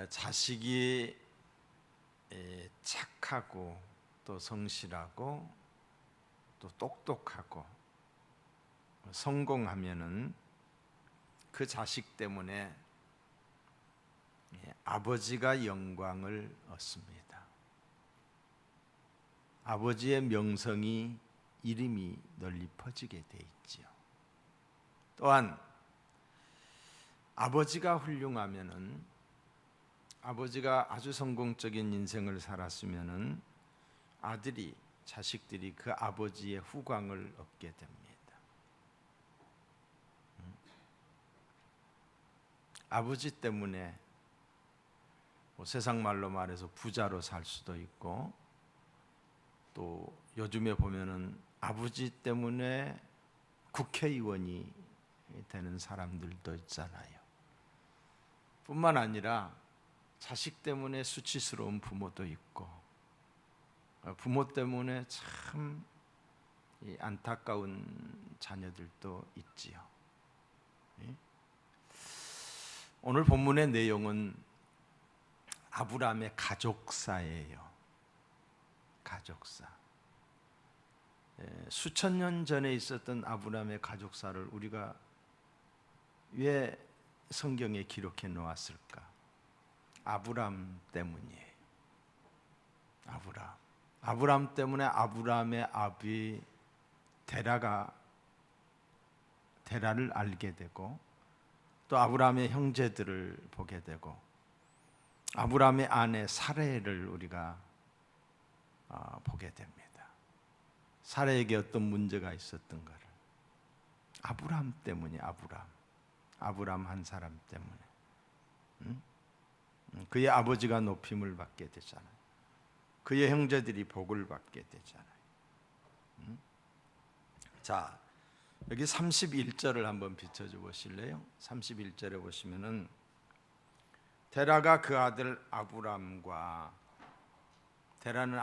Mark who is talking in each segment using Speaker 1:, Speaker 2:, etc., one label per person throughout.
Speaker 1: 자식이 착하고 또 성실하고 또 똑똑하고 성공하면은 그 자식 때문에 아버지가 영광을 얻습니다. 아버지의 명성이 이름이 널리 퍼지게 돼 있지요. 또한 아버지가 훌륭하면은 아버지가 아주 성공적인 인생을 살았으면은 아들이 자식들이 그 아버지의 후광을 얻게 됩니다. 아버지 때문에 세상 말로 말해서 부자로 살 수도 있고 또 요즘에 보면은 아버지 때문에 국회의원이 되는 사람들도 있잖아요. 뿐만 아니라 자식 때문에 수치스러운 부모도 있고 부모 때문에 참 안타까운 자녀들도 있지요. 오늘 본문의 내용은 아브라함의 가족사예요. 가족사. 수천 년 전에 있었던 아브라함의 가족사를 우리가 왜 성경에 기록해 놓았을까? 아브라함 때문이에요. 아브라함 때문에 아브라함의 아비 데라를 알게 되고 또 아브라함의 형제들을 보게 되고 아브라함의 아내 사레를 우리가 보게 됩니다. 사레에게 어떤 문제가 있었던가를 아브라함 때문에 아브라함 한 사람 때문에 그의 아버지가 높임을 받게 되잖아요. 그의 형제들이 복을 받게 되잖아요. 자, 여기 31절을 한번 비춰줘 보실래요? 31절에 보시면은 데라가 그 아들 아브람과 데라는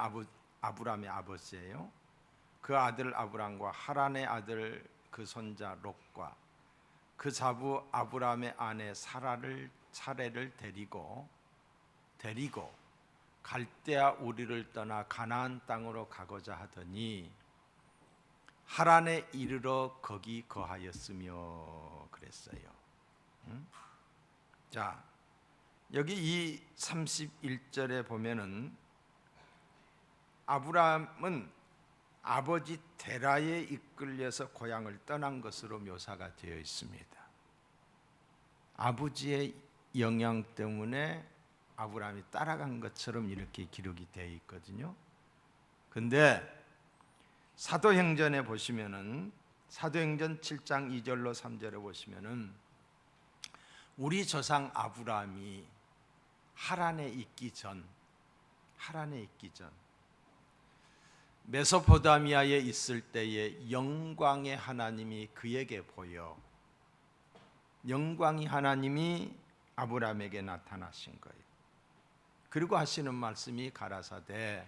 Speaker 1: 아브람의 아버지예요. 그 아들 아브람과 하란의 아들 그 손자 롯과 그 자부 아브람의 아내 사레를 데리고 갈대아 우리를 떠나 가나안 땅으로 가고자 하더니 하란에 이르러 거기 거하였으며 그랬어요. 자, 여기 이 31절에 보면은 아브라함은 아버지 데라에 이끌려서 고향을 떠난 것으로 묘사가 되어 있습니다. 아버지의 영향 때문에 아브라함이 따라간 것처럼 이렇게 기록이 되어 있거든요. 근데 사도행전에 보시면은 사도행전 7장 2절로 3절에 보시면은 우리 조상 아브라함이 하란에 있기 전 메소포타미아에 있을 때에 영광의 하나님이 그에게 보여 영광이 하나님이 아브라함에게 나타나신 거예요. 그리고 하시는 말씀이 가라사대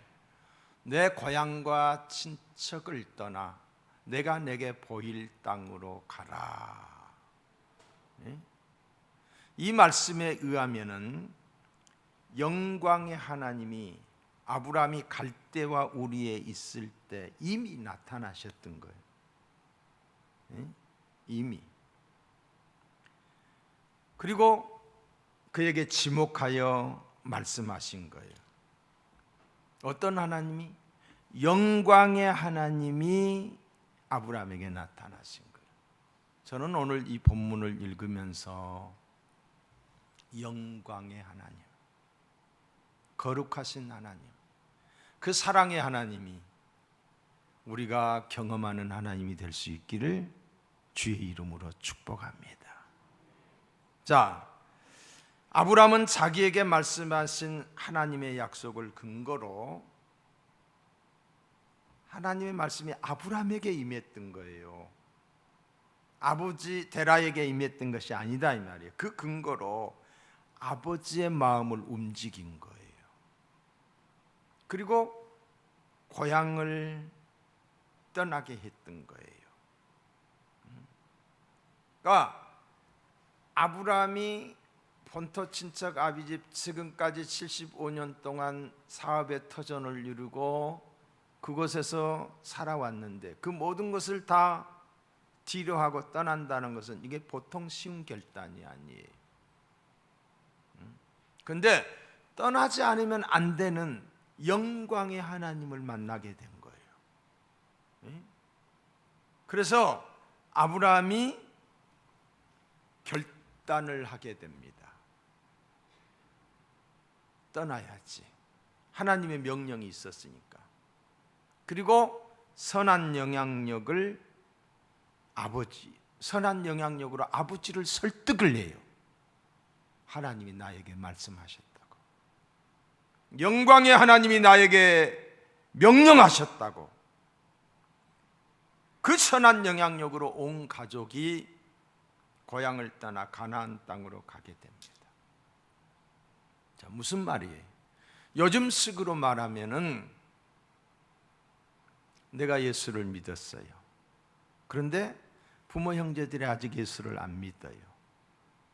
Speaker 1: 내 고향과 친척을 떠나 내가 내게 보일 땅으로 가라. 이 말씀에 의하면은 영광의 하나님이 아브라함이 갈대와 우리에 있을 때 이미 나타나셨던 거예요. 이미. 그리고 그에게 지목하여 말씀하신 거예요. 어떤 하나님이? 영광의 하나님이 아브라함에게 나타나신 거예요. 저는 오늘 이 본문을 읽으면서 영광의 하나님, 거룩하신 하나님, 그 사랑의 하나님이 우리가 경험하는 하나님이 될 수 있기를 주의 이름으로 축복합니다. 자, 아브라함은 자기에게 말씀하신 하나님의 약속을 근거로 하나님의 말씀이 아브라함에게 임했던 거예요. 아버지 데라에게 임했던 것이 아니다 이 말이에요. 그 근거로 아버지의 마음을 움직인 거예요. 그리고 고향을 떠나게 했던 거예요. 그러니까 아브라함이 본토 친척 아비집 지금까지 75년 동안 사업의 터전을 이루고 그곳에서 살아왔는데 그 모든 것을 다 뒤로 하고 떠난다는 것은 이게 보통 쉬운 결단이 아니에요. 그런데 떠나지 않으면 안 되는 영광의 하나님을 만나게 된 거예요. 그래서 아브라함이 결단을 하게 됩니다. 떠나야지. 하나님의 명령이 있었으니까. 그리고 선한 영향력으로 아버지를 설득을 해요. 하나님이 나에게 말씀하셨다고. 영광의 하나님이 나에게 명령하셨다고. 그 선한 영향력으로 온 가족이 고향을 떠나 가나안 땅으로 가게 됩니다. 자, 무슨 말이에요? 요즘 식으로 말하면은 내가 예수를 믿었어요. 그런데 부모 형제들이 아직 예수를 안 믿어요.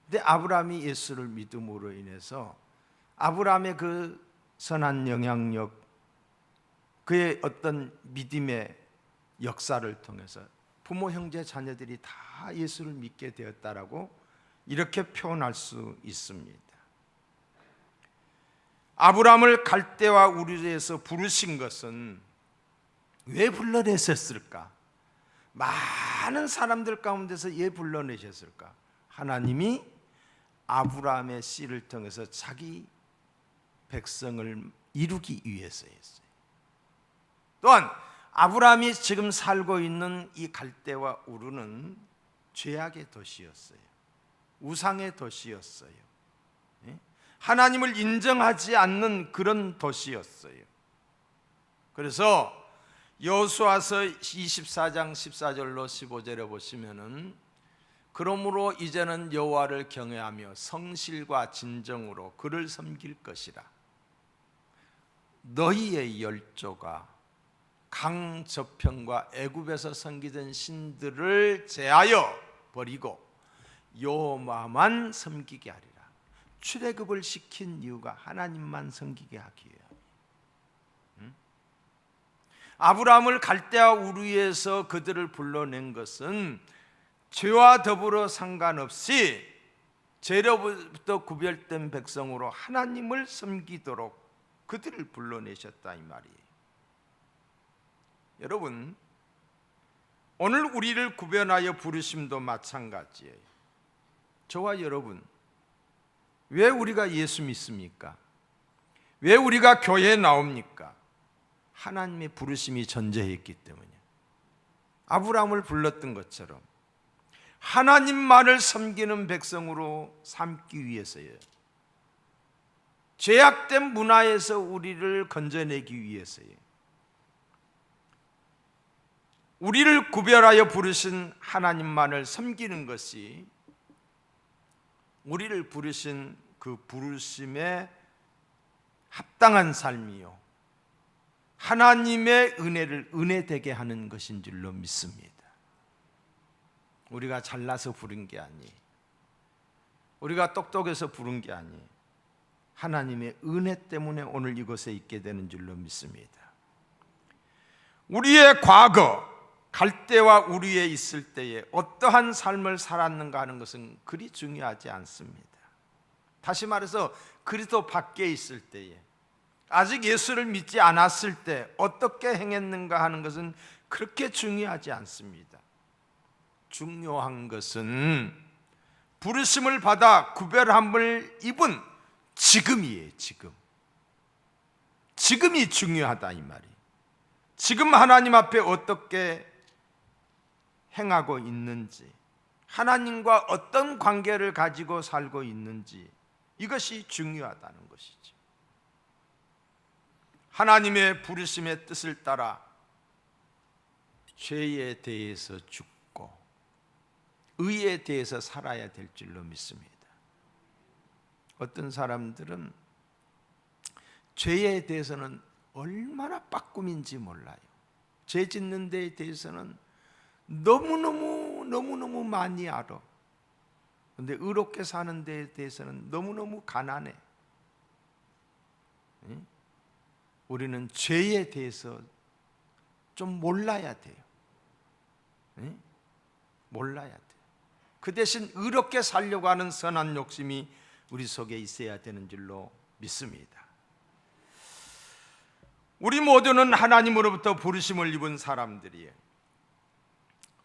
Speaker 1: 근데 아브라함이 예수를 믿음으로 인해서 아브라함의 그 선한 영향력, 그의 어떤 믿음의 역사를 통해서 부모 형제 자녀들이 다 예수를 믿게 되었다라고 이렇게 표현할 수 있습니다. 아브라함을 갈대와 우르에서 부르신 것은 왜 불러내셨을까? 많은 사람들 가운데서 왜 불러내셨을까? 하나님이 아브라함의 씨를 통해서 자기 백성을 이루기 위해서였어요. 또한 아브라함이 지금 살고 있는 이 갈대와 우르는 죄악의 도시였어요. 우상의 도시였어요. 하나님을 인정하지 않는 그런 도시였어요. 그래서 여호수아서 24장 14절로 15절에 보시면은 그러므로 이제는 여호와를 경외하며 성실과 진정으로 그를 섬길 것이라. 너희의 열조가 강 저편과 애굽에서 섬기던 신들을 제하여 버리고 여호와만 섬기게 하리라. 출애굽을 시킨 이유가 하나님만 섬기게 하기 위함이에요. 아브라함을 갈대아 우르에서 그들을 불러낸 것은 죄와 더불어 상관없이 죄로부터 구별된 백성으로 하나님을 섬기도록 그들을 불러내셨다 이 말이에요. 여러분, 오늘 우리를 구별하여 부르심도 마찬가지예요. 저와 여러분, 왜 우리가 예수 믿습니까? 왜 우리가 교회에 나옵니까? 하나님의 부르심이 전제했기 때문이에요. 아브라함을 불렀던 것처럼 하나님만을 섬기는 백성으로 삼기 위해서예요. 죄악된 문화에서 우리를 건져내기 위해서예요. 우리를 구별하여 부르신 하나님만을 섬기는 것이 우리를 부르신 그 부르심에 합당한 삶이요, 하나님의 은혜를 은혜되게 하는 것인 줄로 믿습니다. 우리가 잘나서 부른 게 아니, 우리가 똑똑해서 부른 게 아니, 하나님의 은혜 때문에 오늘 이곳에 있게 되는 줄로 믿습니다. 우리의 과거 갈대와 우리에 있을 때에 어떠한 삶을 살았는가 하는 것은 그리 중요하지 않습니다. 다시 말해서 그리스도 밖에 있을 때에, 아직 예수를 믿지 않았을 때 어떻게 행했는가 하는 것은 그렇게 중요하지 않습니다. 중요한 것은 부르심을 받아 구별함을 입은 지금이에요. 지금이 중요하다 이 말이에요. 지금 하나님 앞에 어떻게 행하고 있는지, 하나님과 어떤 관계를 가지고 살고 있는지, 이것이 중요하다는 것이죠. 하나님의 부르심의 뜻을 따라 죄에 대해서 죽고 의에 대해서 살아야 될 줄로 믿습니다. 어떤 사람들은 죄에 대해서는 얼마나 빠꿈인지 몰라요. 죄 짓는 데에 대해서는 너무너무 많이 알아. 그런데 의롭게 사는 데에 대해서는 너무너무 가난해. 우리는 죄에 대해서 좀 몰라야 돼요. 몰라야 돼요. 그 대신 의롭게 살려고 하는 선한 욕심이 우리 속에 있어야 되는 줄로 믿습니다. 우리 모두는 하나님으로부터 부르심을 입은 사람들이에요.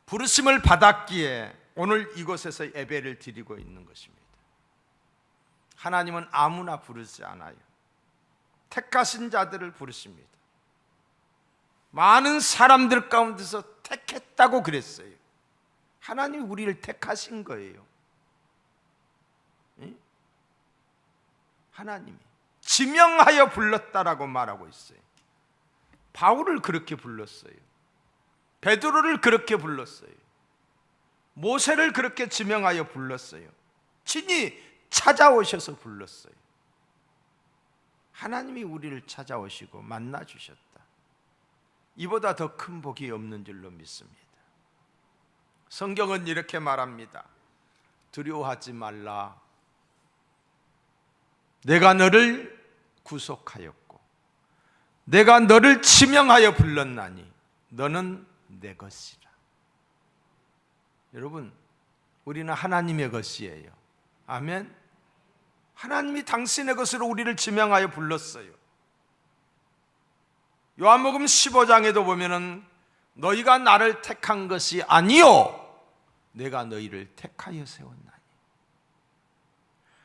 Speaker 1: 부르심을 받았기에 오늘 이곳에서 예배를 드리고 있는 것입니다. 하나님은 아무나 부르지 않아요. 택하신 자들을 부르십니다. 많은 사람들 가운데서 택했다고 그랬어요. 하나님이 우리를 택하신 거예요. 하나님이 지명하여 불렀다라고 말하고 있어요. 바울을 그렇게 불렀어요. 베드로를 그렇게 불렀어요. 모세를 그렇게 지명하여 불렀어요. 친히 찾아오셔서 불렀어요. 하나님이 우리를 찾아오시고 만나주셨다. 이보다 더 큰 복이 없는 줄로 믿습니다. 성경은 이렇게 말합니다. 두려워하지 말라. 내가 너를 구속하였고 내가 너를 지명하여 불렀나니 너는 내 것이라. 여러분, 우리는 하나님의 것이에요. 아멘. 하나님이 당신의 것으로 우리를 지명하여 불렀어요. 요한복음 15장에도 보면은 너희가 나를 택한 것이 아니요 내가 너희를 택하여 세웠나니.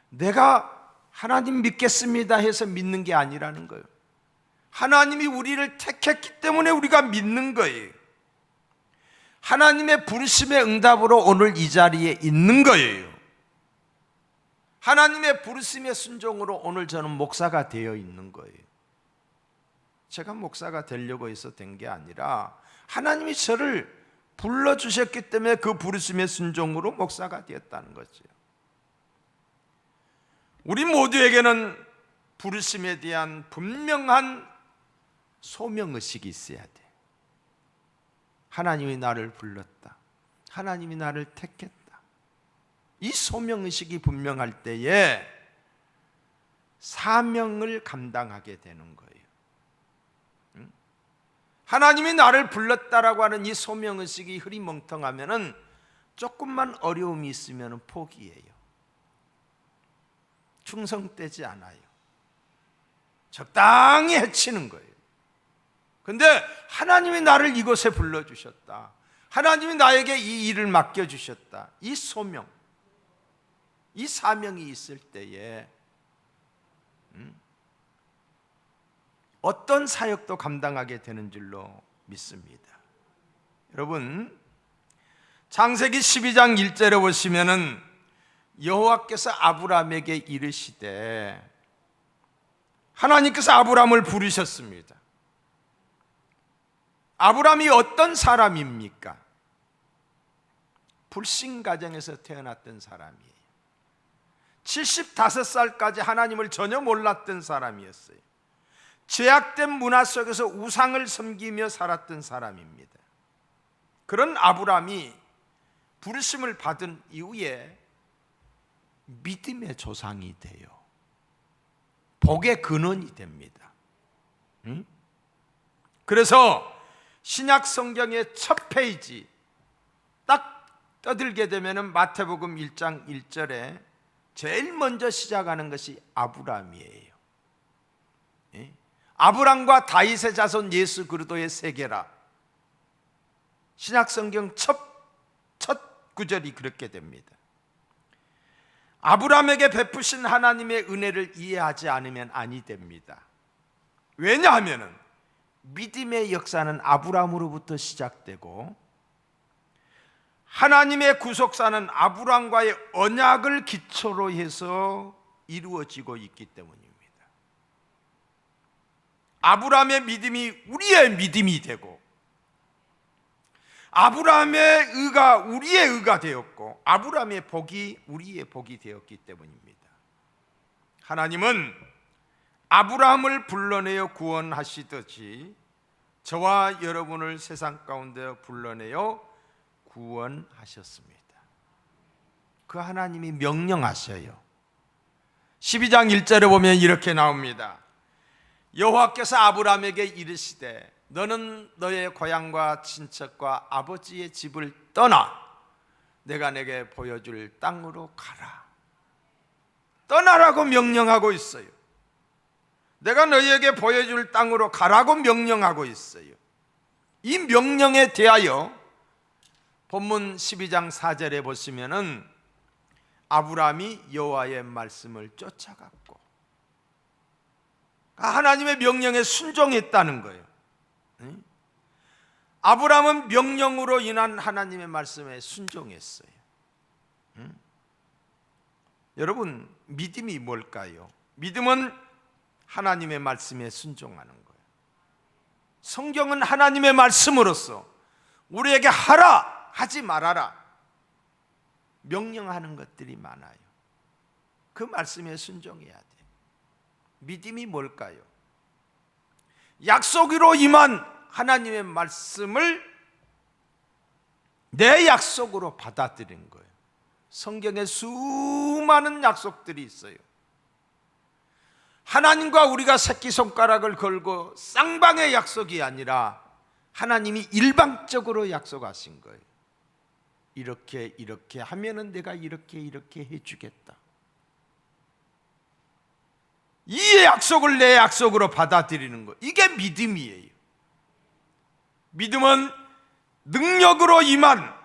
Speaker 1: 내가 하나님 믿겠습니다 해서 믿는 게 아니라는 거예요. 하나님이 우리를 택했기 때문에 우리가 믿는 거예요. 하나님의 부르심의 응답으로 오늘 이 자리에 있는 거예요. 하나님의 부르심의 순종으로 오늘 저는 목사가 되어 있는 거예요. 제가 목사가 되려고 해서 된 게 아니라 하나님이 저를 불러주셨기 때문에 그 부르심의 순종으로 목사가 되었다는 거죠. 우리 모두에게는 부르심에 대한 분명한 소명의식이 있어야 돼. 하나님이 나를 불렀다. 하나님이 나를 택했다. 이 소명의식이 분명할 때에 사명을 감당하게 되는 거예요. 하나님이 나를 불렀다라고 하는 이 소명의식이 흐리멍텅하면은 조금만 어려움이 있으면 포기해요. 충성되지 않아요. 적당히 해치는 거예요. 근데 하나님이 나를 이곳에 불러주셨다. 하나님이 나에게 이 일을 맡겨주셨다. 이 소명, 이 사명이 있을 때에 어떤 사역도 감당하게 되는 줄로 믿습니다. 여러분, 창세기 12장 1절에 보시면은 여호와께서 아브라함에게 이르시되, 하나님께서 아브라함을 부르셨습니다. 아브라함이 어떤 사람입니까? 불신 가정에서 태어났던 사람이에요. 75살까지 하나님을 전혀 몰랐던 사람이었어요. 죄악된 문화 속에서 우상을 섬기며 살았던 사람입니다. 그런 아브라함이 부르심을 받은 이후에 믿음의 조상이 돼요. 복의 근원이 됩니다. 그래서 신약 성경의 첫 페이지 딱 떠들게 되면 마태복음 1장 1절에 제일 먼저 시작하는 것이 아브라함이에요. 아브람과 다윗의 자손 예수 그리스도의 세계라. 신약 성경 첫 구절이 그렇게 됩니다. 아브라함에게 베푸신 하나님의 은혜를 이해하지 않으면 아니 됩니다. 왜냐하면 믿음의 역사는 아브라함으로부터 시작되고 하나님의 구속사는 아브라함과의 언약을 기초로 해서 이루어지고 있기 때문입니다. 아브라함의 믿음이 우리의 믿음이 되고 아브라함의 의가 우리의 의가 되었고 아브라함의 복이 우리의 복이 되었기 때문입니다. 하나님은 아브라함을 불러내어 구원하시듯이 저와 여러분을 세상 가운데 불러내어 구원하셨습니다. 그 하나님이 명령하셔요. 12장 1절에 보면 이렇게 나옵니다. 여호와께서 아브라함에게 이르시되 너는 너의 고향과 친척과 아버지의 집을 떠나 내가 내게 보여줄 땅으로 가라. 떠나라고 명령하고 있어요. 내가 너희에게 보여줄 땅으로 가라고 명령하고 있어요. 이 명령에 대하여 본문 12장 4절에 보시면은 아브라함이 여호와의 말씀을 쫓아갔고 하나님의 명령에 순종했다는 거예요. 아브라함은 명령으로 인한 하나님의 말씀에 순종했어요. 여러분, 믿음이 뭘까요? 믿음은 하나님의 말씀에 순종하는 거예요. 성경은 하나님의 말씀으로서 우리에게 하라, 하지 말아라 명령하는 것들이 많아요. 그 말씀에 순종해야 돼요. 믿음이 뭘까요? 약속으로 임한 하나님의 말씀을 내 약속으로 받아들인 거예요. 성경에 수많은 약속들이 있어요. 하나님과 우리가 새끼손가락을 걸고 쌍방의 약속이 아니라 하나님이 일방적으로 약속하신 거예요. 이렇게 이렇게 하면은 내가 이렇게 이렇게 해주겠다. 이 약속을 내 약속으로 받아들이는 거, 이게 믿음이에요. 믿음은 능력으로 임한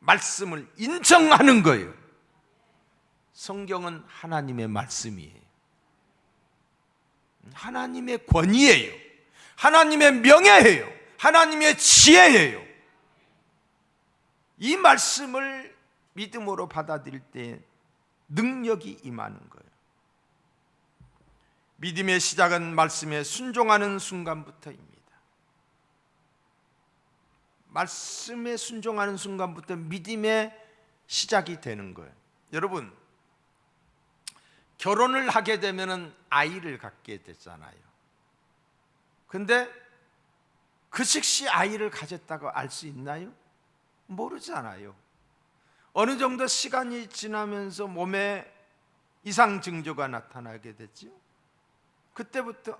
Speaker 1: 말씀을 인정하는 거예요. 성경은 하나님의 말씀이에요. 하나님의 권위예요. 하나님의 명예예요. 하나님의 지혜예요. 이 말씀을 믿음으로 받아들일 때 능력이 임하는 거예요. 믿음의 시작은 말씀에 순종하는 순간부터입니다. 말씀에 순종하는 순간부터 믿음의 시작이 되는 거예요. 여러분, 결혼을 하게 되면 아이를 갖게 되잖아요. 근데 그 즉시 아이를 가졌다고 알 수 있나요? 모르잖아요. 어느 정도 시간이 지나면서 몸에 이상 징조가 나타나게 되죠. 그때부터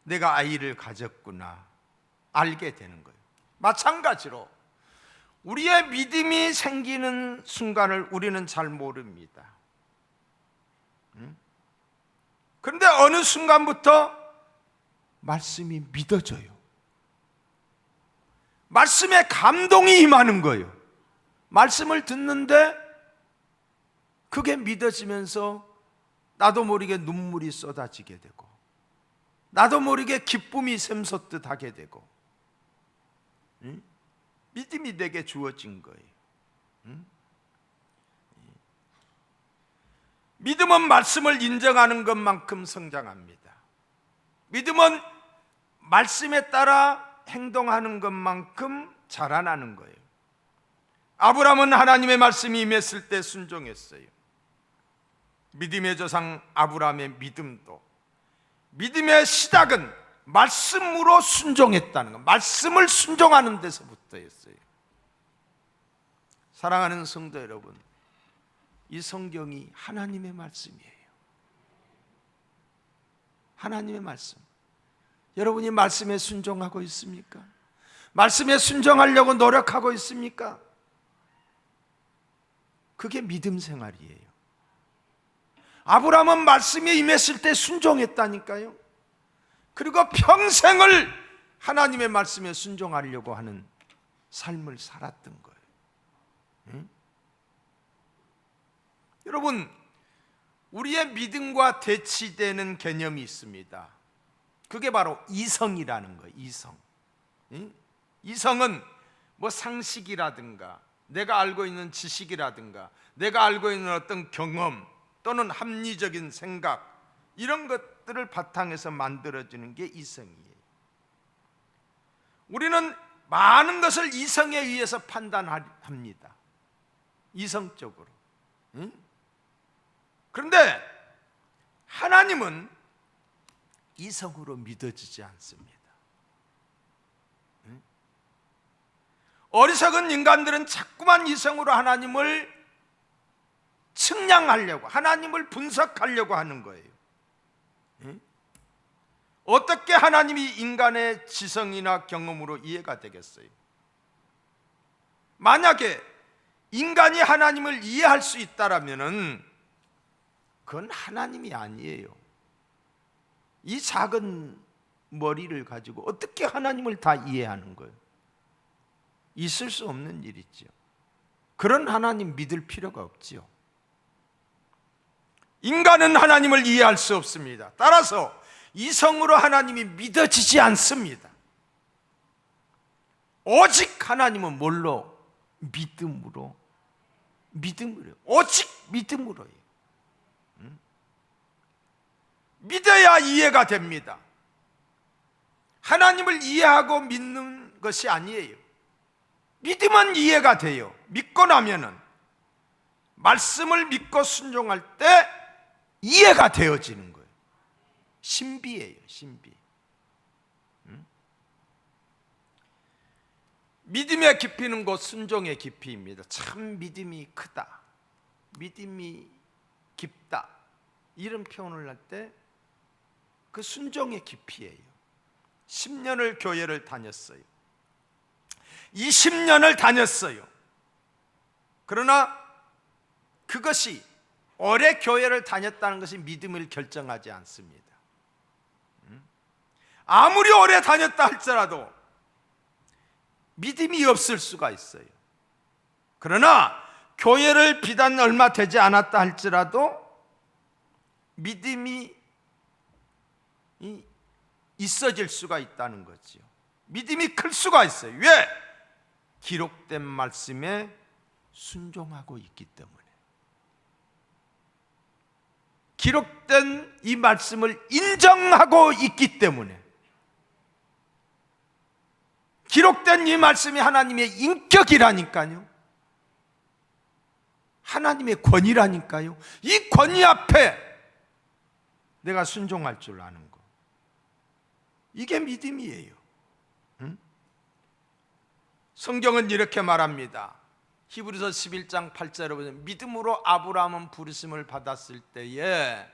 Speaker 1: 내가 아이를 가졌구나 알게 되는 거예요. 마찬가지로 우리의 믿음이 생기는 순간을 우리는 잘 모릅니다. 그런데 어느 순간부터 말씀이 믿어져요. 말씀에 감동이 임하는 거예요. 말씀을 듣는데 그게 믿어지면서 나도 모르게 눈물이 쏟아지게 되고 나도 모르게 기쁨이 샘솟듯 하게 되고 믿음이 내게 주어진 거예요. 믿음은 말씀을 인정하는 것만큼 성장합니다. 믿음은 말씀에 따라 행동하는 것만큼 자라나는 거예요. 아브라함은 하나님의 말씀이 임했을 때 순종했어요. 믿음의 조상 아브라함의 믿음도 믿음의 시작은 말씀으로 순종했다는 것, 말씀을 순종하는 데서부터였어요. 사랑하는 성도 여러분, 이 성경이 하나님의 말씀이에요. 하나님의 말씀. 여러분이 말씀에 순종하고 있습니까? 말씀에 순종하려고 노력하고 있습니까? 그게 믿음 생활이에요. 아브라함은 말씀이 임했을 때 순종했다니까요. 그리고 평생을 하나님의 말씀에 순종하려고 하는 삶을 살았던 거예요. 응? 여러분, 우리의 믿음과 대치되는 개념이 있습니다. 그게 바로 이성이라는 거예요. 이성. 응? 이성은 뭐 상식이라든가 내가 알고 있는 지식이라든가 내가 알고 있는 어떤 경험 또는 합리적인 생각, 이런 것들을 바탕에서 만들어지는 게 이성이에요. 우리는 많은 것을 이성에 의해서 판단합니다. 이성적으로. 응? 그런데 하나님은 이성으로 믿어지지 않습니다. 어리석은 인간들은 자꾸만 이성으로 하나님을 측량하려고, 하나님을 분석하려고 하는 거예요. 어떻게 하나님이 인간의 지성이나 경험으로 이해가 되겠어요? 만약에 인간이 하나님을 이해할 수 있다라면은 그건 하나님이 아니에요. 이 작은 머리를 가지고 어떻게 하나님을 다 이해하는 거예요? 있을 수 없는 일이죠. 그런 하나님 믿을 필요가 없지요. 인간은 하나님을 이해할 수 없습니다. 따라서 이성으로 하나님이 믿어지지 않습니다. 오직 하나님은 뭘로? 믿음으로. 오직 믿음으로요. 믿어야 이해가 됩니다. 하나님을 이해하고 믿는 것이 아니에요. 믿으면 이해가 돼요. 믿고 나면은 말씀을 믿고 순종할 때 이해가 되어지는 거예요. 신비예요, 신비. 믿음의 깊이는 곧 순종의 깊이입니다. 참 믿음이 크다, 믿음이 깊다, 이런 표현을 할 때 그 순종의 깊이예요. 10년을 교회를 다녔어요. 20년을 다녔어요. 그러나 그것이 오래 교회를 다녔다는 것이 믿음을 결정하지 않습니다. 아무리 오래 다녔다 할지라도 믿음이 없을 수가 있어요. 그러나 교회를 비단 얼마 되지 않았다 할지라도 믿음이 있어질 수가 있다는 거죠. 믿음이 클 수가 있어요. 왜? 기록된 말씀에 순종하고 있기 때문에. 기록된 이 말씀을 인정하고 있기 때문에. 기록된 이 말씀이 하나님의 인격이라니까요. 하나님의 권위라니까요. 이 권위 앞에 내가 순종할 줄 아는 거, 이게 믿음이에요. 성경은 이렇게 말합니다. 히브리서 11장 8절에 보면 믿음으로 아브라함은 부르심을 받았을 때에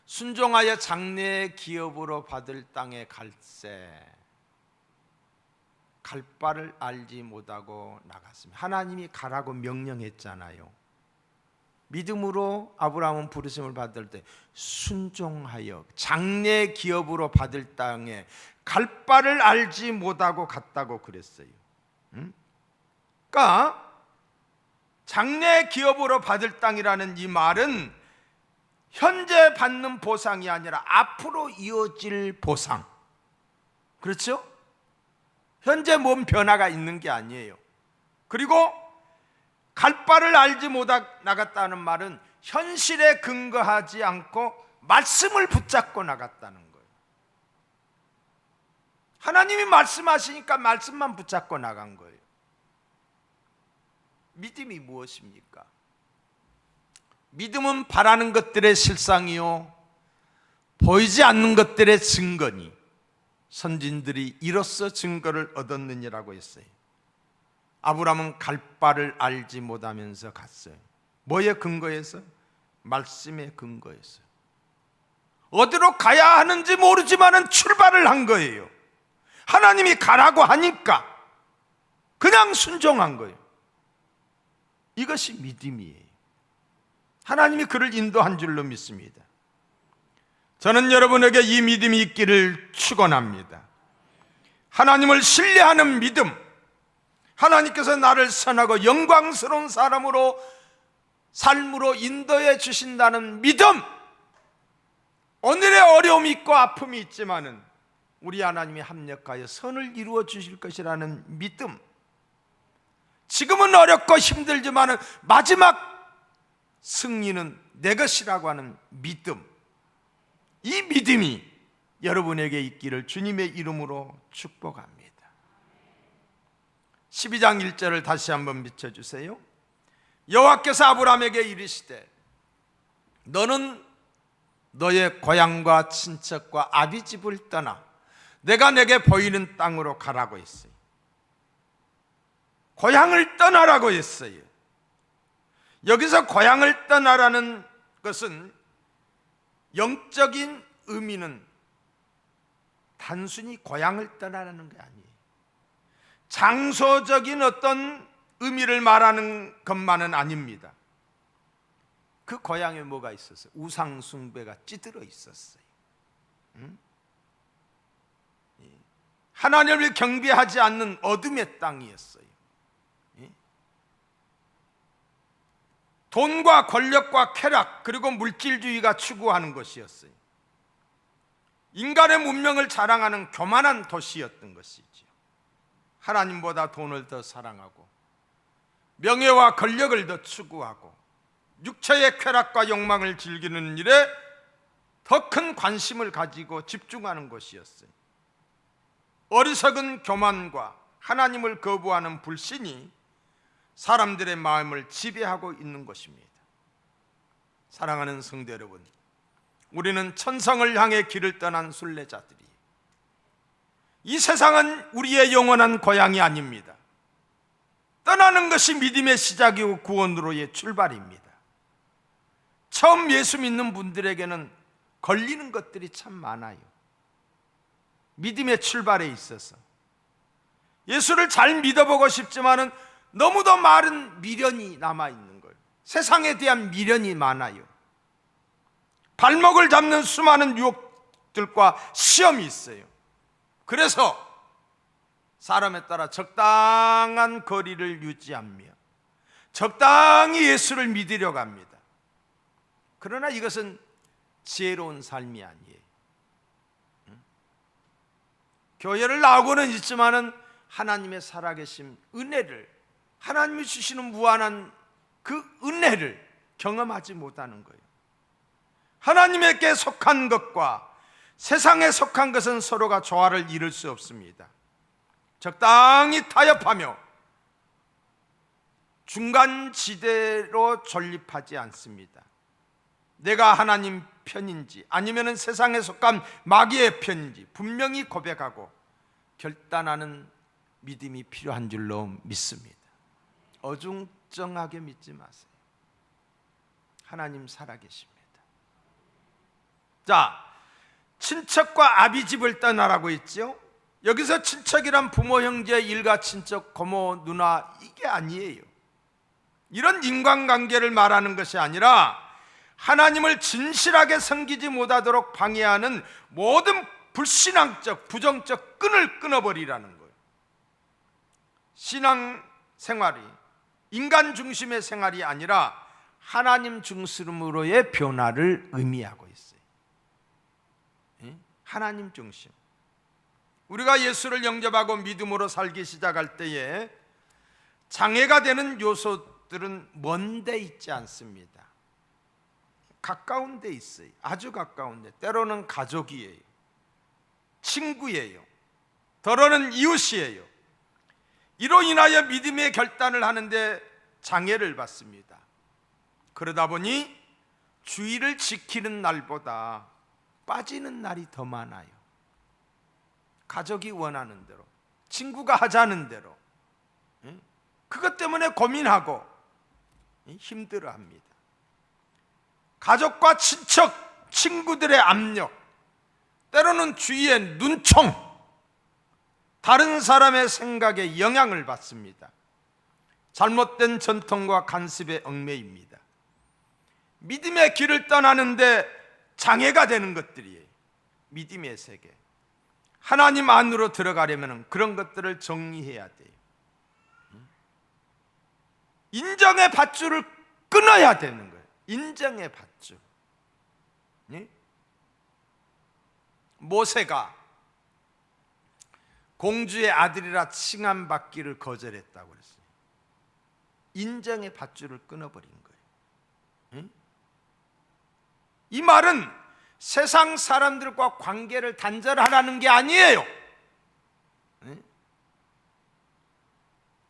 Speaker 1: 순종하여 장래의 기업으로 받을 땅에 갈새 갈 바를 알지 못하고 나갔습니다. 하나님이 가라고 명령했잖아요. 믿음으로 아브라함은 부르심을 받을 때 순종하여 장래 기업으로 받을 땅에 갈 바를 알지 못하고 갔다고 그랬어요. 그러니까 장래 기업으로 받을 땅이라는 이 말은 현재 받는 보상이 아니라 앞으로 이어질 보상. 그렇죠? 현재 뭔 변화가 있는 게 아니에요. 그리고 갈 바를 알지 못하고 나갔다는 말은 현실에 근거하지 않고 말씀을 붙잡고 나갔다는 거예요. 하나님이 말씀하시니까 말씀만 붙잡고 나간 거예요. 믿음이 무엇입니까? 믿음은 바라는 것들의 실상이요 보이지 않는 것들의 증거니 선진들이 이로써 증거를 얻었느니라고 했어요. 아브라함은 갈 바를 알지 못하면서 갔어요. 뭐에 근거해서? 말씀에 근거해서. 어디로 가야 하는지 모르지만은 출발을 한 거예요. 하나님이 가라고 하니까 그냥 순종한 거예요. 이것이 믿음이에요. 하나님이 그를 인도한 줄로 믿습니다. 저는 여러분에게 이 믿음이 있기를 축원합니다. 하나님을 신뢰하는 믿음, 하나님께서 나를 선하고 영광스러운 사람으로 삶으로 인도해 주신다는 믿음. 오늘의 어려움이 있고 아픔이 있지만은 우리 하나님이 합력하여 선을 이루어 주실 것이라는 믿음. 지금은 어렵고 힘들지만은 마지막 승리는 내 것이라고 하는 믿음. 이 믿음이 여러분에게 있기를 주님의 이름으로 축복합니다. 12장 1절을 다시 한번 비춰주세요. 여호와께서 아브라함에게 이르시되 너는 너의 고향과 친척과 아비집을 떠나 내가 내게 보이는 땅으로 가라고 했어요. 고향을 떠나라고 했어요. 여기서 고향을 떠나라는 것은 영적인 의미는 단순히 고향을 떠나라는 게 아니에요. 장소적인 어떤 의미를 말하는 것만은 아닙니다. 그 고향에 뭐가 있었어요? 우상 숭배가 찌들어 있었어요. 하나님을 경배하지 않는 어둠의 땅이었어요. 돈과 권력과 쾌락 그리고 물질주의가 추구하는 것이었어요. 인간의 문명을 자랑하는 교만한 도시였던 것이죠. 하나님보다 돈을 더 사랑하고 명예와 권력을 더 추구하고 육체의 쾌락과 욕망을 즐기는 일에 더 큰 관심을 가지고 집중하는 것이었어요. 어리석은 교만과 하나님을 거부하는 불신이 사람들의 마음을 지배하고 있는 것입니다. 사랑하는 성도 여러분, 우리는 천성을 향해 길을 떠난 순례자들이, 이 세상은 우리의 영원한 고향이 아닙니다. 떠나는 것이 믿음의 시작이고 구원으로의 출발입니다. 처음 예수 믿는 분들에게는 걸리는 것들이 참 많아요. 믿음의 출발에 있어서 예수를 잘 믿어보고 싶지만은 너무도 많은 미련이 남아있는 거예요. 세상에 대한 미련이 많아요. 발목을 잡는 수많은 유혹들과 시험이 있어요. 그래서 사람에 따라 적당한 거리를 유지하며 적당히 예수를 믿으려고 합니다. 그러나 이것은 지혜로운 삶이 아니에요. 교회를 나오고는 있지만은 하나님의 살아계신 은혜를, 하나님이 주시는 무한한 그 은혜를 경험하지 못하는 거예요. 하나님에게 속한 것과 세상에 속한 것은 서로가 조화를 이룰 수 없습니다. 적당히 타협하며 중간지대로 존립하지 않습니다. 내가 하나님 편인지 아니면 세상에 속한 마귀의 편인지 분명히 고백하고 결단하는 믿음이 필요한 줄로 믿습니다. 어중쩡하게 믿지 마세요. 하나님 살아계십니다. 자, 친척과 아비집을 떠나라고 했죠. 여기서 친척이란 부모, 형제, 일가, 친척, 고모, 누나 이게 아니에요. 이런 인간관계를 말하는 것이 아니라 하나님을 진실하게 섬기지 못하도록 방해하는 모든 불신앙적, 부정적 끈을 끊어버리라는 거예요. 신앙 생활이 인간 중심의 생활이 아니라 하나님 중심으로의 변화를 의미하고 있어요. 하나님 중심. 우리가 예수를 영접하고 믿음으로 살기 시작할 때에 장애가 되는 요소들은 먼 데 있지 않습니다. 가까운 데 있어요. 아주 가까운 데. 때로는 가족이에요. 친구예요. 더러는 이웃이에요. 이로 인하여 믿음의 결단을 하는데 장애를 받습니다. 그러다 보니 주의를 지키는 날보다 빠지는 날이 더 많아요. 가족이 원하는 대로, 친구가 하자는 대로, 그것 때문에 고민하고 힘들어합니다. 가족과 친척, 친구들의 압력, 때로는 주위의 눈총, 다른 사람의 생각에 영향을 받습니다. 잘못된 전통과 간섭에 얽매입니다. 믿음의 길을 떠나는데 장애가 되는 것들이에요. 믿음의 세계. 하나님 안으로 들어가려면 그런 것들을 정리해야 돼요. 인정의 밧줄을 끊어야 되는 거예요. 인정의 밧줄. 모세가 공주의 아들이라 칭함받기를 거절했다고 그랬어요. 인정의 밧줄을 끊어버린 거예요. 이 말은 세상 사람들과 관계를 단절하라는 게 아니에요.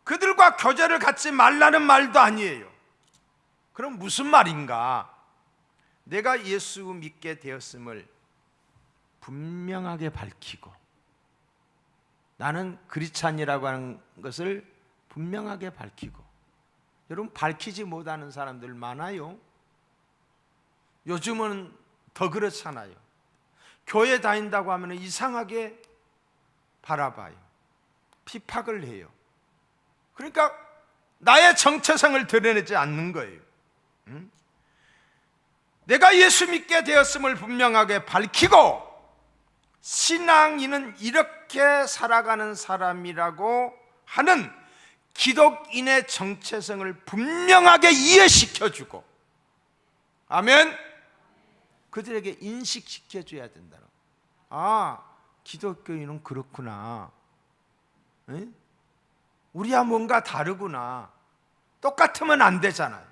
Speaker 1: 그들과 교제를 갖지 말라는 말도 아니에요. 그럼 무슨 말인가? 내가 예수 믿게 되었음을 분명하게 밝히고 나는 크리스찬이라고 하는 것을 분명하게 밝히고 여러분, 밝히지 못하는 사람들 많아요. 요즘은 더 그렇잖아요. 교회 다닌다고 하면 이상하게 바라봐요. 핍박을 해요. 그러니까 나의 정체성을 드러내지 않는 거예요. 응? 내가 예수 믿게 되었음을 분명하게 밝히고, 신앙인은 이렇게 살아가는 사람이라고 하는 기독인의 정체성을 분명하게 이해시켜주고, 아멘. 그들에게 인식시켜줘야 된다. 아, 기독교인은 그렇구나. 에? 우리야 뭔가 다르구나. 똑같으면 안 되잖아요.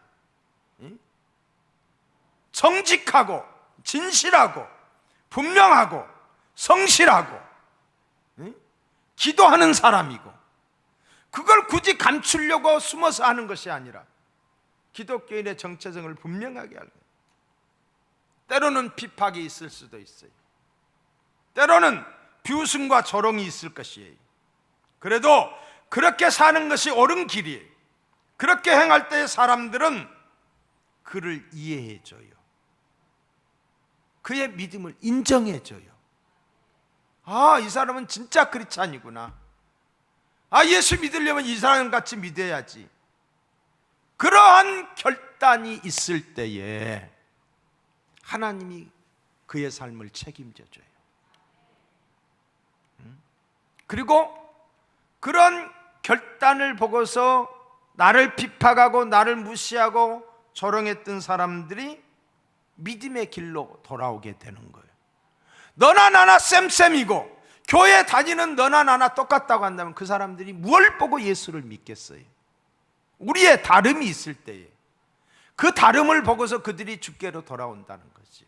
Speaker 1: 에? 정직하고 진실하고 분명하고 성실하고 에? 기도하는 사람이고, 그걸 굳이 감추려고 숨어서 하는 것이 아니라 기독교인의 정체성을 분명하게 알고, 때로는 핍박이 있을 수도 있어요. 때로는 비웃음과 조롱이 있을 것이에요. 그래도 그렇게 사는 것이 옳은 길이에요. 그렇게 행할 때 사람들은 그를 이해해줘요. 그의 믿음을 인정해줘요. 아, 이 사람은 진짜 크리스찬이구나. 아, 예수 믿으려면 이 사람 같이 믿어야지. 그러한 결단이 있을 때에 하나님이 그의 삶을 책임져줘요. 그리고 그런 결단을 보고서 나를 핍박하고 나를 무시하고 조롱했던 사람들이 믿음의 길로 돌아오게 되는 거예요. 너나 나나 쌤쌤이고 교회 다니는 너나 나나 똑같다고 한다면 그 사람들이 무엇을 보고 예수를 믿겠어요? 우리의 다름이 있을 때에 그 다름을 보고서 그들이 주께로 돌아온다는 거지요.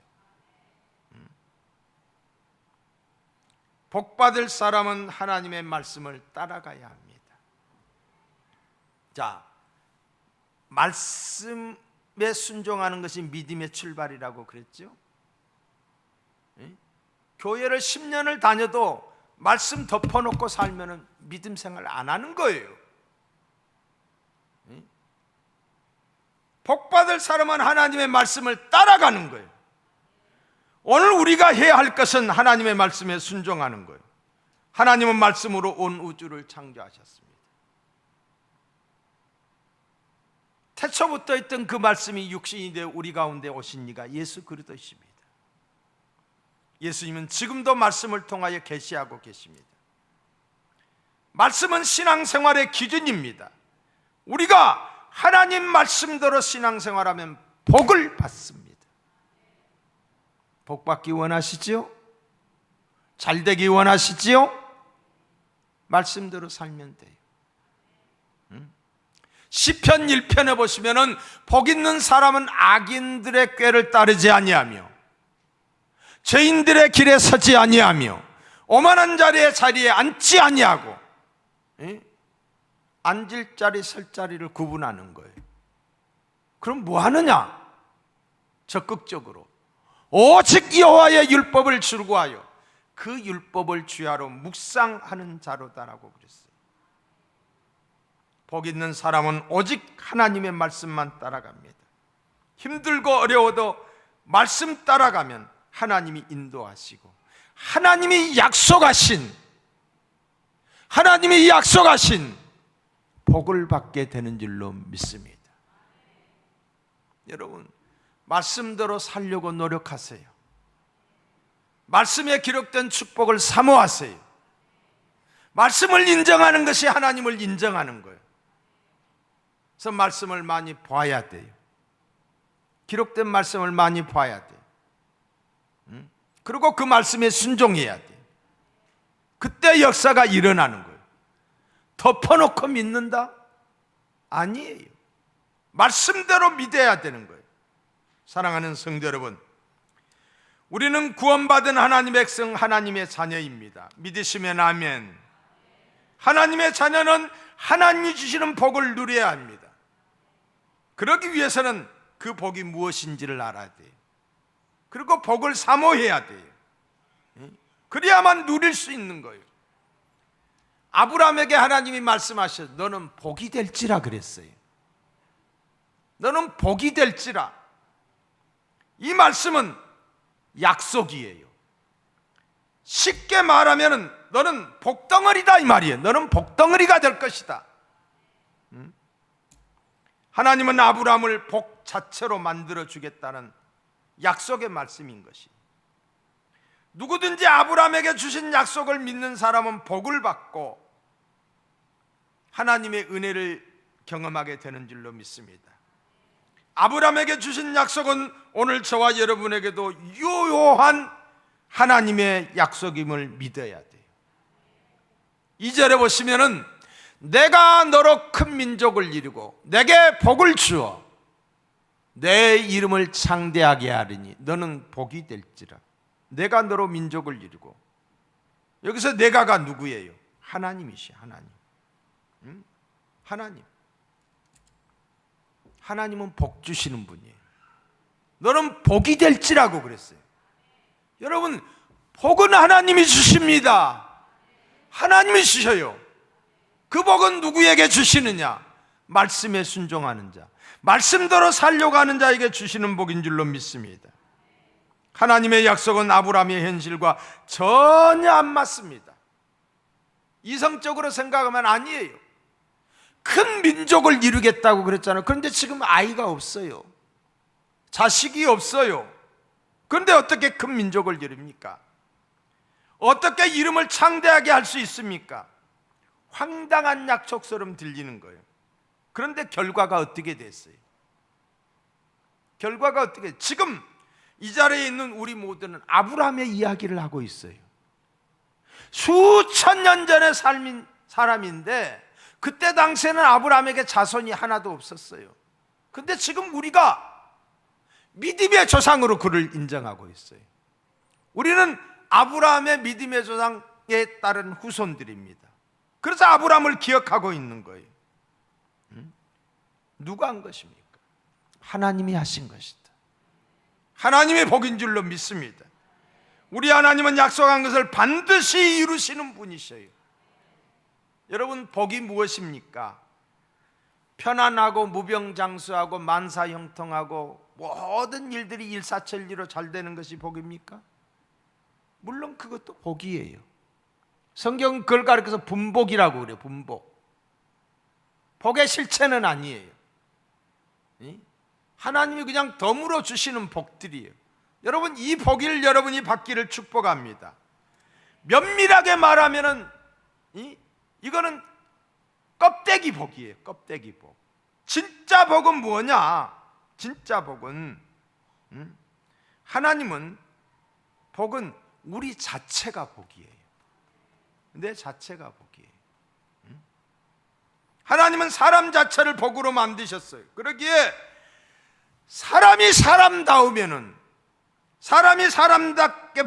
Speaker 1: 복받을 사람은 하나님의 말씀을 따라가야 합니다. 자, 말씀에 순종하는 것이 믿음의 출발이라고 그랬죠. 교회를 10년을 다녀도 말씀 덮어놓고 살면 믿음 생활 안 하는 거예요. 복받을 사람은 하나님의 말씀을 따라가는 거예요. 오늘 우리가 해야 할 것은 하나님의 말씀에 순종하는 거예요. 하나님은 말씀으로 온 우주를 창조하셨습니다. 태초부터 있던 그 말씀이 육신이 되어 우리 가운데 오신 이가 예수 그리스도이십니다. 예수님은 지금도 말씀을 통하여 계시하고 계십니다. 말씀은 신앙생활의 기준입니다. 우리가 하나님 말씀대로 신앙생활하면 복을 받습니다. 복 받기 원하시지요? 잘 되기 원하시지요? 말씀대로 살면 돼요. 시편 1편에 보시면은 복 있는 사람은 악인들의 꾀를 따르지 아니하며 죄인들의 길에 서지 아니하며 오만한 자리에 앉지 아니하고, 앉을 자리 설 자리를 구분하는 거예요. 그럼 뭐 하느냐? 적극적으로 오직 여호와의 율법을 즐거워하여 그 율법을 주야로 묵상하는 자로다라고 그랬어요. 복 있는 사람은 오직 하나님의 말씀만 따라갑니다. 힘들고 어려워도 말씀 따라가면 하나님이 인도하시고 하나님이 약속하신 복을 받게 되는 줄로 믿습니다. 여러분, 말씀대로 살려고 노력하세요. 말씀에 기록된 축복을 사모하세요. 말씀을 인정하는 것이 하나님을 인정하는 거예요. 그래서 말씀을 많이 봐야 돼요. 기록된 말씀을 많이 봐야 돼요. 그리고 그 말씀에 순종해야 돼요. 그때 역사가 일어나는 거예요. 덮어놓고 믿는다? 아니에요. 말씀대로 믿어야 되는 거예요. 사랑하는 성도 여러분, 우리는 구원받은 하나님의 백성, 하나님의 자녀입니다. 믿으시면 아멘. 하나님의 자녀는 하나님이 주시는 복을 누려야 합니다. 그러기 위해서는 그 복이 무엇인지를 알아야 돼요. 그리고 복을 사모해야 돼요. 그래야만 누릴 수 있는 거예요. 아브라함에게 하나님이 말씀하셔서 너는 복이 될지라 그랬어요. 너는 복이 될지라. 이 말씀은 약속이에요. 쉽게 말하면 너는 복덩어리다 이 말이에요. 너는 복덩어리가 될 것이다. 하나님은 아브라함을 복 자체로 만들어 주겠다는 약속의 말씀인 것이. 누구든지 아브라함에게 주신 약속을 믿는 사람은 복을 받고 하나님의 은혜를 경험하게 되는 줄로 믿습니다. 아브라함에게 주신 약속은 오늘 저와 여러분에게도 유효한 하나님의 약속임을 믿어야 돼요. 2절에 보시면은 내가 너로 큰 민족을 이루고 내게 복을 주어 내 이름을 창대하게 하리니 너는 복이 될지라. 내가 너로 민족을 이루고, 여기서 내가가 누구예요? 하나님이시요. 하나님. 하나님은 복 주시는 분이에요. 너는 복이 될지라고 그랬어요. 여러분, 복은 하나님이 주십니다. 하나님이 주셔요. 그 복은 누구에게 주시느냐? 말씀에 순종하는 자, 말씀대로 살려고 하는 자에게 주시는 복인 줄로 믿습니다. 하나님의 약속은 아브라함의 현실과 전혀 안 맞습니다. 이성적으로 생각하면 아니에요. 큰 민족을 이루겠다고 그랬잖아요. 그런데 지금 아이가 없어요. 자식이 없어요. 그런데 어떻게 큰 민족을 이룹니까? 어떻게 이름을 창대하게 할 수 있습니까? 황당한 약속처럼 들리는 거예요. 그런데 결과가 어떻게 됐어요? 결과가 어떻게? 지금 이 자리에 있는 우리 모두는 아브라함의 이야기를 하고 있어요. 수천 년 전의 사람인데 그때 당시에는 아브라함에게 자손이 하나도 없었어요. 근데 지금 우리가 믿음의 조상으로 그를 인정하고 있어요. 우리는 아브라함의 믿음의 조상에 따른 후손들입니다. 그래서 아브라함을 기억하고 있는 거예요. 누가 한 것입니까? 하나님이 하신 것이다. 하나님의 복인 줄로 믿습니다. 우리 하나님은 약속한 것을 반드시 이루시는 분이셔요. 여러분, 복이 무엇입니까? 편안하고 무병장수하고 만사형통하고 모든 일들이 일사천리로 잘 되는 것이 복입니까? 물론 그것도 복이에요. 성경은 그걸 가리켜서 분복이라고 그래요. 분복. 복의 실체는 아니에요. 하나님이 그냥 덤으로 주시는 복들이에요. 여러분, 이 복을 여러분이 받기를 축복합니다. 면밀하게 말하면은 이거는 껍데기 복이에요. 껍데기 복. 진짜 복은 뭐냐? 진짜 복은 하나님은 복은 우리 자체가 복이에요. 내 자체가 복이에요. 하나님은 사람 자체를 복으로 만드셨어요. 그러기에 사람이 사람다우면은, 사람이 사람답게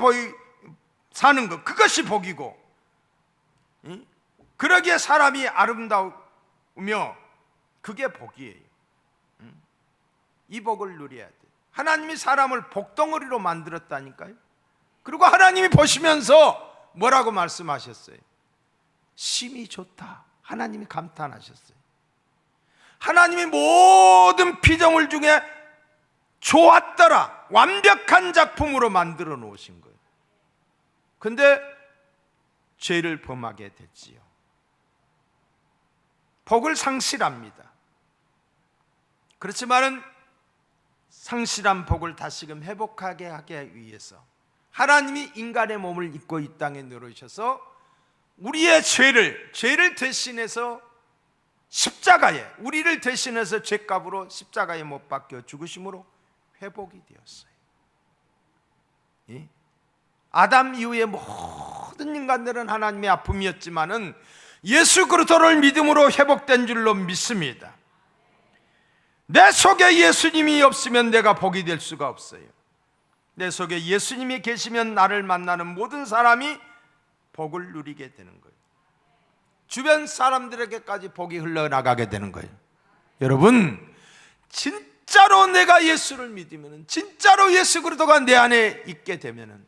Speaker 1: 사는 것, 그것이 복이고, 그러기에 사람이 아름다우며 그게 복이에요. 이 복을 누려야 돼. 하나님이 사람을 복덩어리로 만들었다니까요. 그리고 하나님이 보시면서 뭐라고 말씀하셨어요? 심히 좋다. 하나님이 감탄하셨어요. 하나님이 모든 피조물 중에 좋았더라, 완벽한 작품으로 만들어 놓으신 거예요. 근데 죄를 범하게 됐지요. 복을 상실합니다. 그렇지만은 상실한 복을 다시금 회복하게 하기 위해서 하나님이 인간의 몸을 입고 이 땅에 내려오셔서 우리의 죄를 대신해서 십자가에, 우리를 대신해서 죄값으로 십자가에 못 박혀 죽으심으로 회복이 되었어요. 아담 이후의 모든 인간들은 하나님의 아픔이었지만은 예수 그리스도를 믿음으로 회복된 줄로 믿습니다. 내 속에 예수님이 없으면 내가 복이 될 수가 없어요. 내 속에 예수님이 계시면 나를 만나는 모든 사람이 복을 누리게 되는 거예요. 주변 사람들에게까지 복이 흘러나가게 되는 거예요. 여러분, 진짜로 내가 예수를 믿으면, 진짜로 예수 그리스도가 내 안에 있게 되면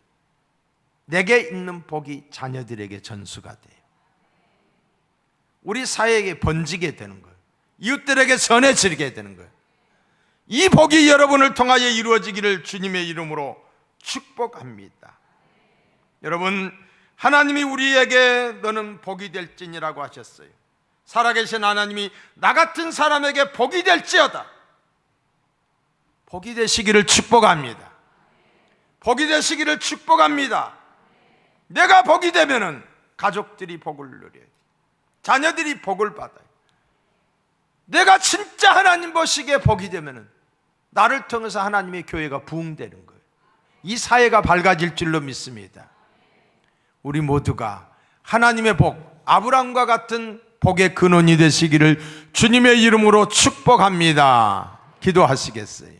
Speaker 1: 내게 있는 복이 자녀들에게 전수가 돼요. 우리 사회에게 번지게 되는 거예요. 이웃들에게 전해지게 되는 거예요. 이 복이 여러분을 통하여 이루어지기를 주님의 이름으로 축복합니다. 여러분, 하나님이 우리에게 너는 복이 될지니라고 하셨어요. 살아계신 하나님이 나 같은 사람에게 복이 될지어다. 복이 되시기를 축복합니다. 복이 되시기를 축복합니다. 내가 복이 되면은 가족들이 복을 누려요. 자녀들이 복을 받아요. 내가 진짜 하나님 보시기에 복이 되면은 나를 통해서 하나님의 교회가 부흥되는 거예요. 이 사회가 밝아질 줄로 믿습니다. 우리 모두가 하나님의 복, 아브라함과 같은 복의 근원이 되시기를 주님의 이름으로 축복합니다. 기도하시겠어요?